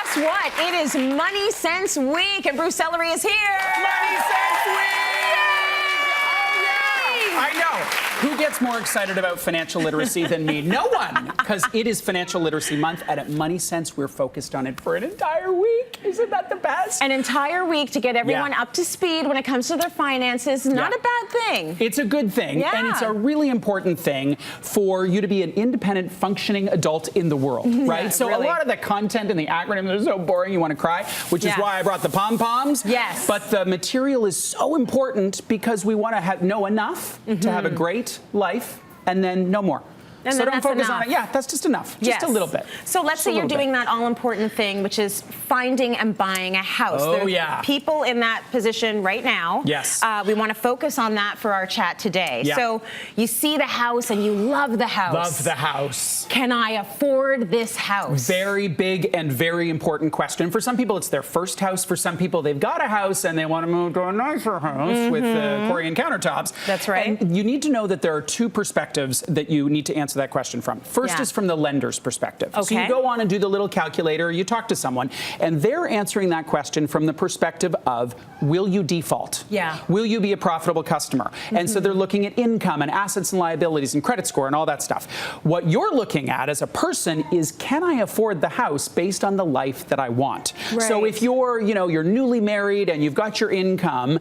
guess what? It is Money Sense Week, and Bruce Sellery is here. Money Sense Week! Oh, yeah! I know. Who gets more excited about financial literacy than me? No one, because it is Financial Literacy Month, and at Money Sense, we're focused on it for an entire week. Isn't that the best? An entire week to get everyone up to speed when it comes to their finances. Not a bad thing. It's a good thing, and it's a really important thing for you to be an independent, functioning adult in the world, right? Yeah, so really. a lot of the content and the acronyms are so boring you want to cry, which is why I brought the pom-poms. Yes. But the material is so important because we want to know enough to have a great life, and then no more. And so then don't focus enough. on it. Yeah, that's just enough. Just a little bit. So let's say you're doing that all-important thing, which is finding and buying a house. Oh, there are yeah. people in that position right now. Yes. We want to focus on that for our chat today. Yeah. So you see the house and you love the house. Love the house. Can I afford this house? Very big and very important question. For some people, it's their first house. For some people, they've got a house and they want to move to a nicer house with Korean countertops. That's right. And you need to know that there are two perspectives that you need to answer that question from. First is from the lender's perspective. Okay. So you go on and do the little calculator, you talk to someone, and they're answering that question from the perspective of, will you default? Yeah. Will you be a profitable customer? And so they're looking at income and assets and liabilities and credit score and all that stuff. What you're looking at as a person is, can I afford the house based on the life that I want? Right. So if you're, you're newly married and you've got your income,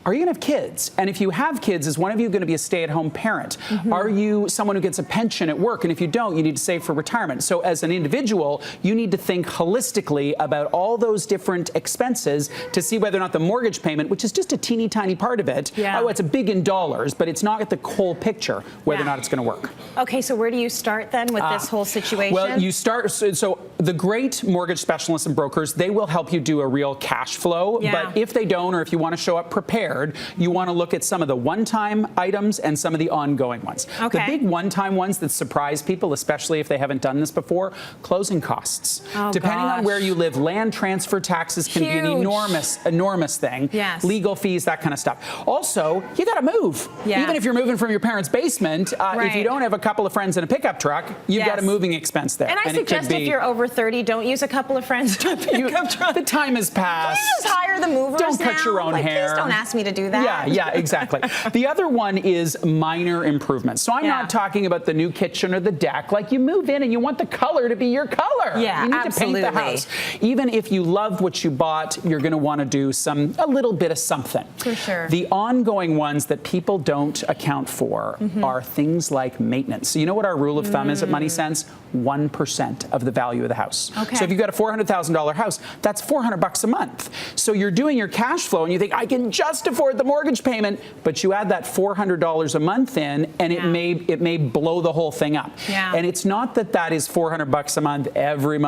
are you going to have kids? And if you have kids, is one of you going to be a stay-at-home parent? Are you someone who gets a pension at work? And if you don't, you need to save for retirement. So as an individual, you need to think holistically about all those different expenses to see whether or not the mortgage payment, which is just a teeny tiny part of it, oh, it's a big in dollars, but it's not at the whole picture, whether or not it's going to work. Okay, so where do you start then with this whole situation? Well, you start, so the great mortgage specialists and brokers, they will help you do a real cash flow. But if they don't, or if you want to show up prepared, you want to look at some of the one-time items and some of the ongoing ones. Okay. The big one-time ones that surprise people, especially if they haven't done this before, closing costs. Depending on where you live, land transfer taxes can be an enormous thing. Yes. Legal fees, that kind of stuff. Also, you got to move. Even if you're moving from your parents' basement, if you don't have a couple of friends in a pickup truck, you've got a moving expense there. And I suggest if you're over 30, don't use a couple of friends to pickup truck. The time has passed. Can you just hire the movers Don't cut your own hair. Please don't ask me to do that. Yeah, exactly. The other one is minor improvements. So I'm not talking about the new kitchen or the deck. Like, you move in and you want the color to be your color. Yeah, you need to paint the house. Even if you love what you bought, you're going to want to do a little bit of something. For sure. The ongoing ones that people don't account for are things like maintenance. So you know what our rule of thumb is at Money Sense? 1% of the value of the house. Okay. So if you've got a $400,000 house, that's $400 a month. So you're doing your cash flow and you think, I can just afford the mortgage payment, but you add that $400 a month in, and it may blow the whole thing up. And it's not that is $400 a month every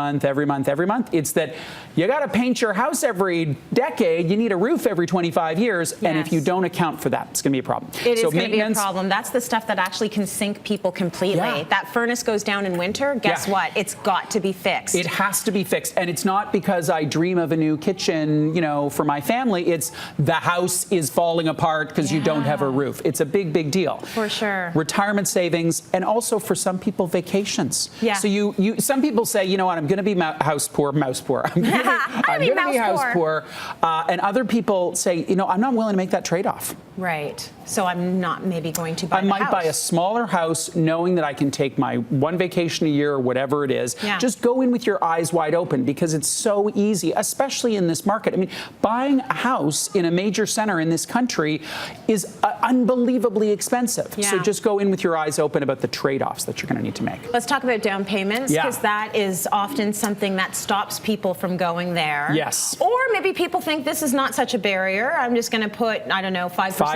month. It's that you got to paint your house every decade. You need a roof every 25 years, and if you don't account for that, it's going to be a problem. It is going to be a problem. That's the stuff that actually can sink people completely. That furnace goes down in winter. Guess what? It's got to be fixed. It has to be fixed, and it's not because I dream of a new kitchen, for my family. It's the house is falling apart because you don't have a roof. It's a big deal. For sure. Retirement savings, and also for some people, vacations. So some people say, you know what, I'm going to be mouse poor. I'm going to be house poor. And other people say, I'm not willing to make that trade-off. Right. So I'm not maybe going to buy I might buy a smaller house knowing that I can take my one vacation a year or whatever it is. Just go in with your eyes wide open, because it's so easy, especially in this market. I mean, buying a house in a major center in this country is unbelievably expensive. So just go in with your eyes open about the trade-offs that you're going to need to make. Let's talk about down payments, because that is often something that stops people from going there. Yes. Or maybe people think this is not such a barrier. I'm just going to put, I don't know, 5%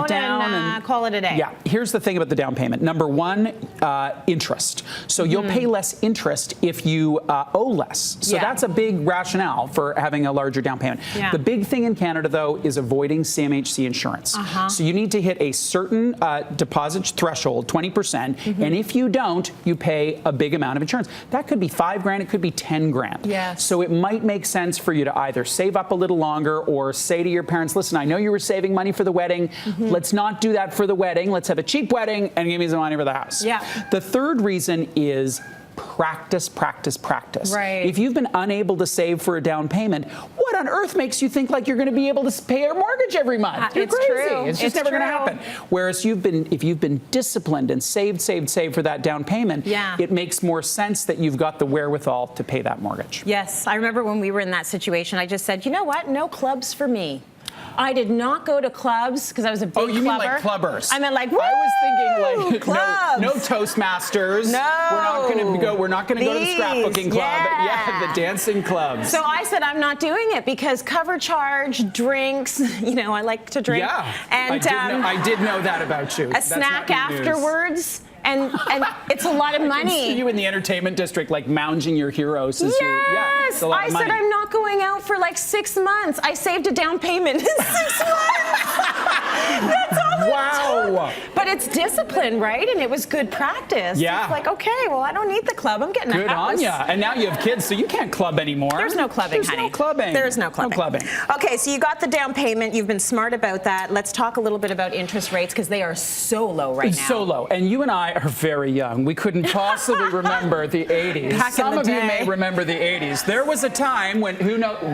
down and call it a day. Yeah. Here's the thing about the down payment. Number one, interest. So you'll pay less interest if you owe less. So that's a big rationale for having a larger down payment. The big thing in Canada, though, is avoiding CMHC insurance. So you need to hit a certain deposit threshold, 20%, and if you don't, you pay a big amount of insurance. That could be $5,000, it could be $10,000. So it might make sense for you to either save up a little longer or say to your parents, listen, I know you were saving money for the wedding. Let's not do that for the wedding. Let's have a cheap wedding and give me some money for the house. The third reason is practice, practice, practice. Right. If you've been unable to save for a down payment, what on earth makes you think like you're going to be able to pay your mortgage every month? You're It's crazy. true. It's just never going to happen. Whereas if you've been disciplined and saved for that down payment, it makes more sense that you've got the wherewithal to pay that mortgage. Yes, I remember when we were in that situation, I just said, you know what? No clubs for me. I did not go to clubs because I was a big clubber. Oh, you mean like clubbers? I meant like, woo, I was thinking like clubs. No Toastmasters. No. We're not gonna go to the scrapbooking club. Yeah, the dancing clubs. So I said I'm not doing it because cover charge, drinks. You know, I like to drink. Yeah. And I did know that about you. A snack afterwards. And it's a lot of money. I can see you in the entertainment district, like lounging your heroes. Yes, it's a lot of money. I said I'm not going out for like 6 months. I saved a down payment in 6 months. That's all it took. But it's discipline, right? And it was good practice. Yeah. It's like, okay, well, I don't need the club. I'm getting a house. Good on ya. And now you have kids, so you can't club anymore. There's no clubbing, honey. There's no clubbing. There's no clubbing. No clubbing. Okay, so you got the down payment. You've been smart about that. Let's talk a little bit about interest rates because they are so low right now. So low. And you and I are very young. We couldn't possibly remember the 80s. Some of you may remember the 80s. There was a time when,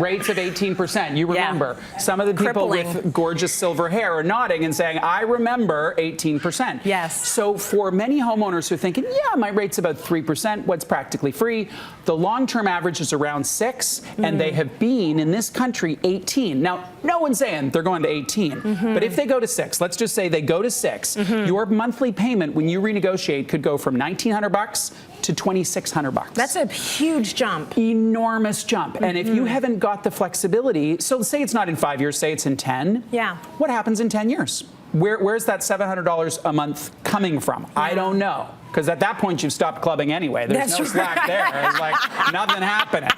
rates of 18%. You remember. Some of the people with gorgeous silver hair are nodding and saying, I remember 18%. Yes. So for many homeowners who are thinking, yeah, my rate's about 3%, what's practically free, the long-term average is around 6, and they have been, in this country, 18. Now, no one's saying they're going to 18, but if they go to 6, let's just say they go to 6, your monthly payment when you renegotiate could go from $1,900 to $2,600. That's a huge jump. Enormous jump. And if you haven't got the flexibility, so say it's not in 5 years, say it's in 10. Yeah. What happens in 10 years? Where's that $700 a month coming from? I don't know. Because at that point, you've stopped clubbing anyway. There's no slack there. It's like nothing happening.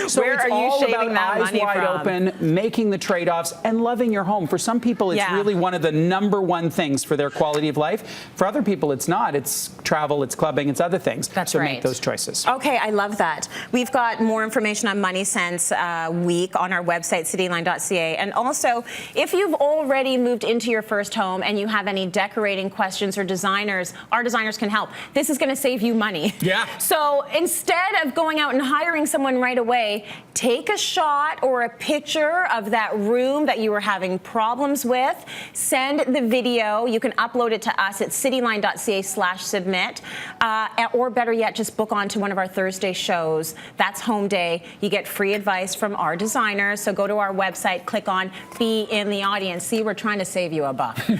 So Where it's are you all shaving about that eyes money wide from? open, making the trade-offs, and loving your home. For some people, it's really one of the #1 things for their quality of life. For other people, it's not. It's travel, it's clubbing, it's other things. That's right. So make those choices. Okay, I love that. We've got more information on Money Sense Week on our website, cityline.ca. And also, if you've already moved into your first home and you have any decorating questions or designers, our designers can help. This is going to save you money. Yeah. So instead of going out and hiring someone right away, take a shot or a picture of that room that you were having problems with. Send the video. You can upload it to us at cityline.ca/submit. Or better yet, just book on to one of our Thursday shows. That's home day. You get free advice from our designers. So go to our website, click on Be in the Audience. See, we're trying to save you a buck.